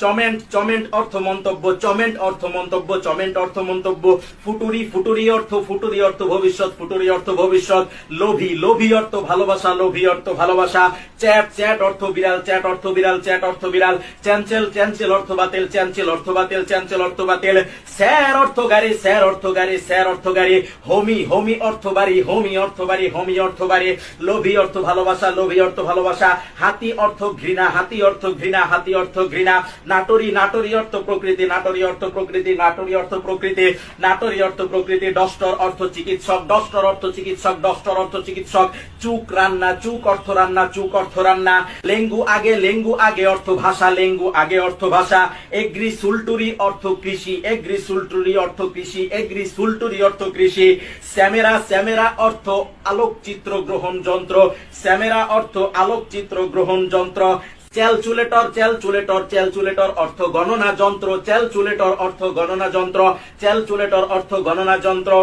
চমেন্ট চমেন্ট অর্থ মন্তব্য, চমেন্ট অর্থ মন্তব্য, চমেন্ট অর্থ মন্তব্য। ফুটুরি ফুটুরি অর্থ ভবিষ্যৎ, ফুটুরি অর্থ ভবিষ্যৎ। লোভী লোভী অর্থ ভালোবাসা, লোভী অর্থ ভালোবাসা। চ্যাট চ্যাট অর্থ বিড়াল, চ্যাট অর্থ বিড়াল, চ্যাট অর্থ বিড়াল। চ্যানচেল চ্যানচেল অর্থ বাতিল, চ্যানচেল অর্থ বাতিল, চ্যানচেল অর্থ বাতিল। স্যার অর্থ গাড়ি, স্যার অর্থ গাড়ি, স্যার অর্থ গাড়ি। হোমি হোমি অর্থ বাড়ি, হোমি অর্থ বাড়ি, হোমি অর্থ বাড়ি। লোভী অর্থ ভালোবাসা, লোভী অর্থ ভালোবাসা। হাতি অর্থ ঘৃণা, হাতি অর্থ ঘৃণা, হাতি অর্থ ঘৃণা। নাটরি নাটরি অর্থ প্রকৃতি, নাটরি অর্থ প্রকৃতি, নাটরি অর্থ প্রকৃতি, নাটরি অর্থ প্রকৃতি। ডস্টর অর্থ চিকিৎসক, ডস্টর অর্থ চিকিৎসক, ডস্টর অর্থ চিকিৎসক। চুক রান্না, চুক অর্থ রান্না, চুক অর্থ রান্না। লেঙ্গু আগে, লেঙ্গু আগে অর্থ ভাষা, লেঙ্গু আগে অর্থ ভাষা। এগ্রি সুলটুরি অর্থ কৃষি, এগ্রি সুলটুরি অর্থ কৃষি, এগ্রি সুলটুরি অর্থ কৃষি। স্যামেরা, স্যামেরা অর্থ আলোকচিত্র গ্রহণ যন্ত্র, স্যামেরা অর্থ আলোকচিত্র গ্রহণ যন্ত্র। ক্যালকুলেটর, ক্যালকুলেটর, ক্যালকুলেটর অর্থ গণনা যন্ত্র, ক্যালকুলেটর অর্থ গণনা যন্ত্র, ক্যালকুলেটর অর্থ গণনা যন্ত্র।